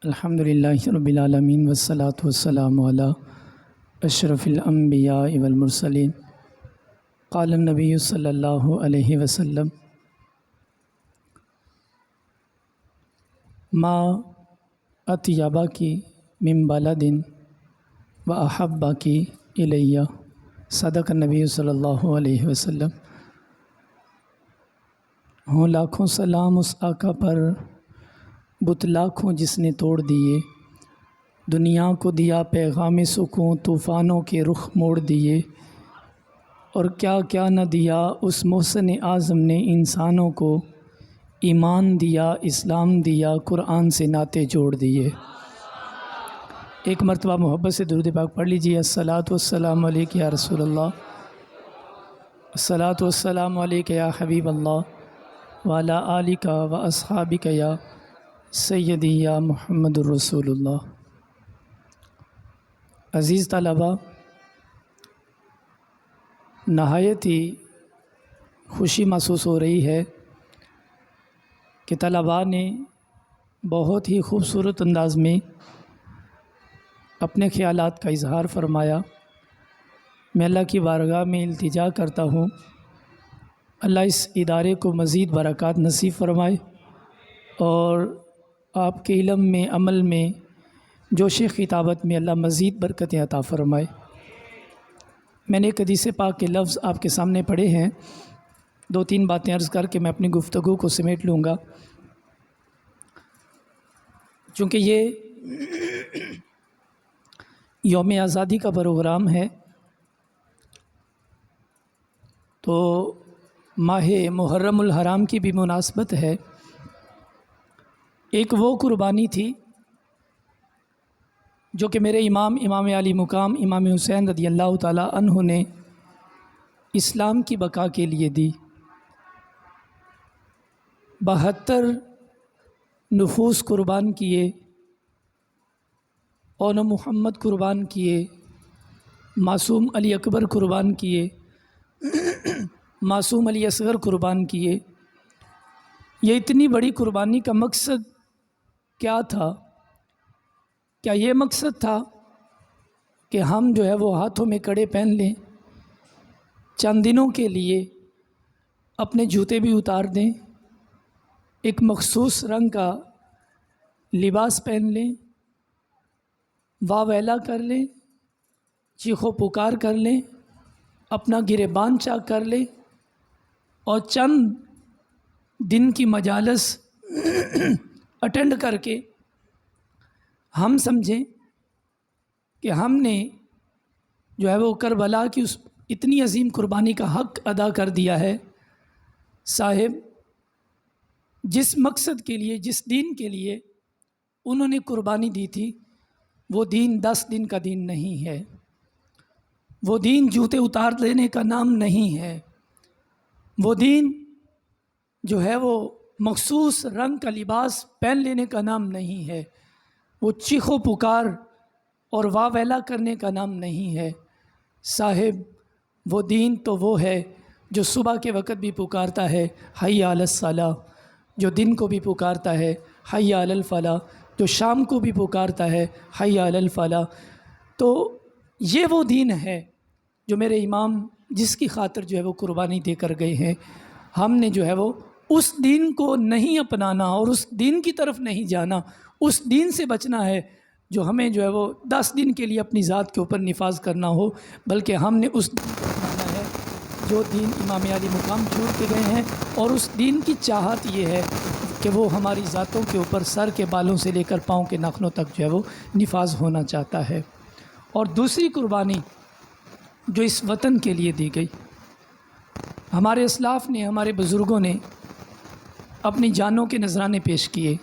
الحمدللہ رب العالمین والصلاة والسلام علی اشرف الانبیاء والمرسلین قال النبی صلی اللہ علیہ وسلم ما اطیبکی من بلد و احبکی الیہ صدق النبی صلی اللہ علیہ وسلم۔ ہوں لاکھوں سلام اس آقا پر بت لاکھوں جس نے توڑ دیے، دنیا کو دیا پیغام سکون طوفانوں کے رخ موڑ دیے، اور کیا کیا نہ دیا اس محسن اعظم نے انسانوں کو، ایمان دیا اسلام دیا قرآن سے ناطے جوڑ دیے۔ ایک مرتبہ محبت سے درود پاک پڑھ لیجیے۔ الصلاۃ والسلام علیک یا رسول اللہ، الصلاۃ والسلام علیک یا حبیب اللہ، وعلی آلک و اصحابک یا سیدی یا محمد الرسول اللہ۔ عزیز طلبہ، نہایت ہی خوشی محسوس ہو رہی ہے کہ طلباء نے بہت ہی خوبصورت انداز میں اپنے خیالات کا اظہار فرمایا۔ میں اللہ کی بارگاہ میں التجا کرتا ہوں اللہ اس ادارے کو مزید برکات نصیب فرمائے اور آپ کے علم میں عمل میں جوش خطابت میں اللہ مزید برکتیں عطا فرمائے۔ میں نے ایک حدیث پاک کے لفظ آپ کے سامنے پڑھے ہیں، دو تین باتیں عرض کر کے میں اپنی گفتگو کو سمیٹ لوں گا۔ چونکہ یہ یوم آزادی کا پروگرام ہے تو ماہ محرم الحرام کی بھی مناسبت ہے۔ ایک وہ قربانی تھی جو کہ میرے امام علی مقام امام حسین رضی اللہ تعالیٰ عنہ نے اسلام کی بقا کے لیے دی۔ 72 نفوس قربان کیے، اون محمد قربان کیے، معصوم علی اکبر قربان کیے، معصوم علی اصغر قربان کیے۔ یہ اتنی بڑی قربانی کا مقصد کیا تھا؟ کیا یہ مقصد تھا کہ ہم جو ہے وہ ہاتھوں میں کڑے پہن لیں، چند دنوں کے لیے اپنے جوتے بھی اتار دیں، ایک مخصوص رنگ کا لباس پہن لیں، واہ ویلا کر لیں، چیخ و پکار کر لیں، اپنا گریبان چاک کر لیں اور چند دن کی مجالس اٹینڈ کر کے ہم سمجھیں کہ ہم نے جو ہے وہ کربلا کی اس اتنی عظیم قربانی کا حق ادا کر دیا ہے؟ صاحب، جس مقصد کے لیے جس دین کے لیے انہوں نے قربانی دی تھی وہ دین 10 دن کا دین نہیں ہے، وہ دین جوتے اتار دینے کا نام نہیں ہے، وہ دین جو ہے وہ مخصوص رنگ کا لباس پہن لینے کا نام نہیں ہے، وہ چیخ و پکار اور واہ ویلا کرنے کا نام نہیں ہے۔ صاحب، وہ دین تو وہ ہے جو صبح کے وقت بھی پکارتا ہے حی علی الصلاۃ، جو دن کو بھی پکارتا ہے حی علی الفلاح، جو شام کو بھی پکارتا ہے حی علی الفلاح۔ تو یہ وہ دین ہے جو میرے امام جس کی خاطر جو ہے وہ قربانی دے کر گئے ہیں۔ ہم نے جو ہے وہ اس دین کو نہیں اپنانا اور اس دین کی طرف نہیں جانا، اس دین سے بچنا ہے جو ہمیں جو ہے وہ 10 دن کے لیے اپنی ذات کے اوپر نفاذ کرنا ہو، بلکہ ہم نے اس دین کو اپنانا ہے جو دین امام علی مقام چھوڑ کے گئے ہیں، اور اس دین کی چاہت یہ ہے کہ وہ ہماری ذاتوں کے اوپر سر کے بالوں سے لے کر پاؤں کے ناخنوں تک جو ہے وہ نفاذ ہونا چاہتا ہے۔ اور دوسری قربانی جو اس وطن کے لیے دی گئی، ہمارے اسلاف نے، ہمارے بزرگوں نے اپنی جانوں کے نذرانے پیش کیے۔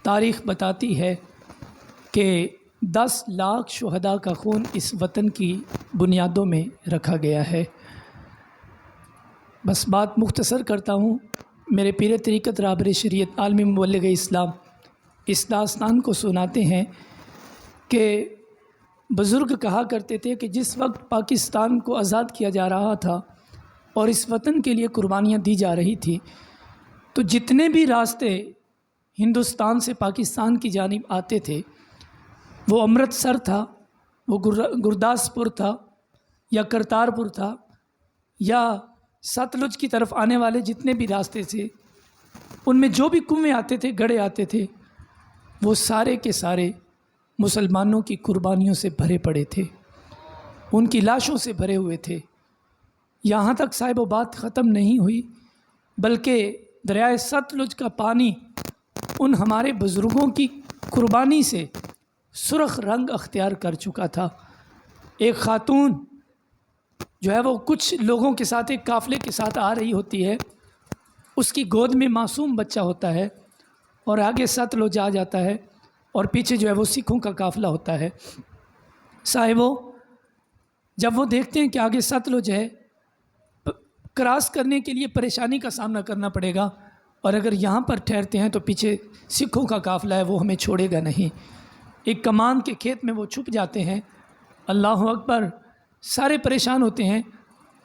تاریخ بتاتی ہے کہ 10 لاکھ شہداء کا خون اس وطن کی بنیادوں میں رکھا گیا ہے۔ بس بات مختصر کرتا ہوں۔ میرے پیر طریقت رہبر شریعت عالمی مبلغ اسلام اس داستان کو سناتے ہیں کہ بزرگ کہا کرتے تھے کہ جس وقت پاکستان کو آزاد کیا جا رہا تھا اور اس وطن کے لیے قربانیاں دی جا رہی تھی، تو جتنے بھی راستے ہندوستان سے پاکستان کی جانب آتے تھے، وہ امرتسر تھا، وہ گرداسپور تھا، یا کرتارپور تھا، یا ستلج کی طرف آنے والے جتنے بھی راستے تھے، ان میں جو بھی کنویں آتے تھے، گڑھے آتے تھے، وہ سارے کے سارے مسلمانوں کی قربانیوں سے بھرے پڑے تھے، ان کی لاشوں سے بھرے ہوئے تھے۔ یہاں تک صاحب و بات ختم نہیں ہوئی، بلکہ دریائے ستلج کا پانی ان ہمارے بزرگوں کی قربانی سے سرخ رنگ اختیار کر چکا تھا۔ ایک خاتون جو ہے وہ کچھ لوگوں کے ساتھ، ایک قافلے کے ساتھ آ رہی ہوتی ہے، اس کی گود میں معصوم بچہ ہوتا ہے، اور آگے ستلج آ جاتا ہے، اور پیچھے جو ہے وہ سکھوں کا قافلہ ہوتا ہے۔ صاحبوں، جب وہ دیکھتے ہیں کہ آگے ستلج ہے، کراس کرنے کے لیے پریشانی کا سامنا کرنا پڑے گا، اور اگر یہاں پر ٹھہرتے ہیں تو پیچھے سکھوں کا قافلہ ہے، وہ ہمیں چھوڑے گا نہیں۔ ایک کمان کے کھیت میں وہ چھپ جاتے ہیں۔ اللہ اکبر، سارے پریشان ہوتے ہیں،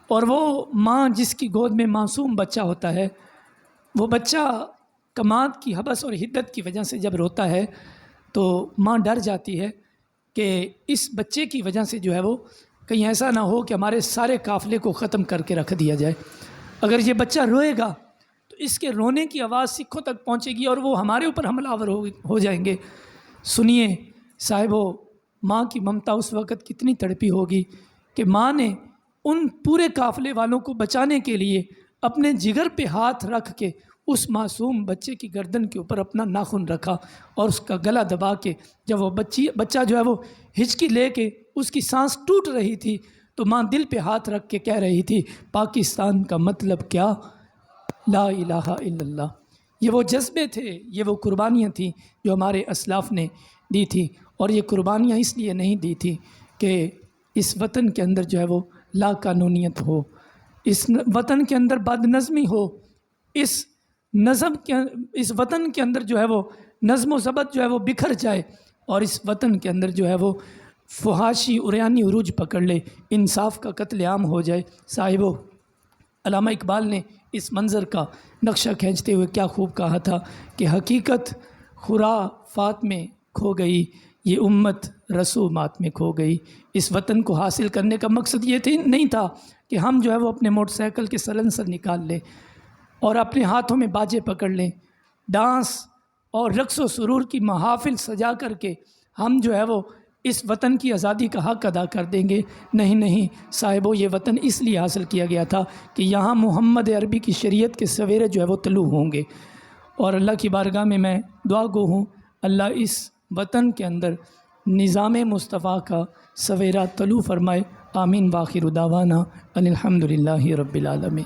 اور وہ ماں جس کی گود میں معصوم بچہ ہوتا ہے، وہ بچہ کمان کی حبس اور حدت کی وجہ سے جب روتا ہے تو ماں ڈر جاتی ہے کہ اس بچے کی وجہ سے جو ہے وہ کہیں ایسا نہ ہو کہ ہمارے سارے قافلے کو ختم کر کے رکھ دیا جائے۔ اگر یہ بچہ روئے گا تو اس کے رونے کی آواز سکھوں تک پہنچے گی اور وہ ہمارے اوپر حملہ آور ہو جائیں گے۔ سنیے صاحبو، ماں کی ممتا اس وقت کتنی تڑپی ہوگی کہ ماں نے ان پورے قافلے والوں کو بچانے کے لیے اپنے جگر پہ ہاتھ رکھ کے اس معصوم بچے کی گردن کے اوپر اپنا ناخن رکھا، اور اس کا گلا دبا کے جب وہ بچہ جو ہے وہ ہچکی لے کے اس کی سانس ٹوٹ رہی تھی تو ماں دل پہ ہاتھ رکھ کے کہہ رہی تھی، پاکستان کا مطلب کیا؟ لا الہ الا اللہ۔ یہ وہ جذبے تھے، یہ وہ قربانیاں تھیں جو ہمارے اسلاف نے دی تھی، اور یہ قربانیاں اس لیے نہیں دی تھی کہ اس وطن کے اندر جو ہے وہ لا قانونیت ہو، اس وطن کے اندر بد نظمی ہو، اس وطن کے اندر جو ہے وہ نظم و ضبط جو ہے وہ بکھر جائے، اور اس وطن کے اندر جو ہے وہ فحاشی عریانی عروج پکڑ لے، انصاف کا قتل عام ہو جائے۔ صاحبو، علامہ اقبال نے اس منظر کا نقشہ کھینچتے ہوئے کیا خوب کہا تھا کہ حقیقت خرافات میں کھو گئی، یہ امت رسومات میں کھو گئی۔ اس وطن کو حاصل کرنے کا مقصد یہ نہیں تھا کہ ہم جو ہے وہ اپنے موٹر سائیکل کے سلنسر نکال لیں اور اپنے ہاتھوں میں باجے پکڑ لیں، ڈانس اور رقص و سرور کی محافل سجا کر کے ہم جو ہے وہ اس وطن کی آزادی کا حق ادا کر دیں گے۔ نہیں صاحبو، یہ وطن اس لیے حاصل کیا گیا تھا کہ یہاں محمد عربی کی شریعت کے سویرے جو ہے وہ طلوع ہوں گے، اور اللہ کی بارگاہ میں دعا گو ہوں، اللہ اس وطن کے اندر نظام مصطفیٰ کا سویرا طلوع فرمائے۔ آمین۔ وآخر دعوانا ان الحمد للہ رب العالمین۔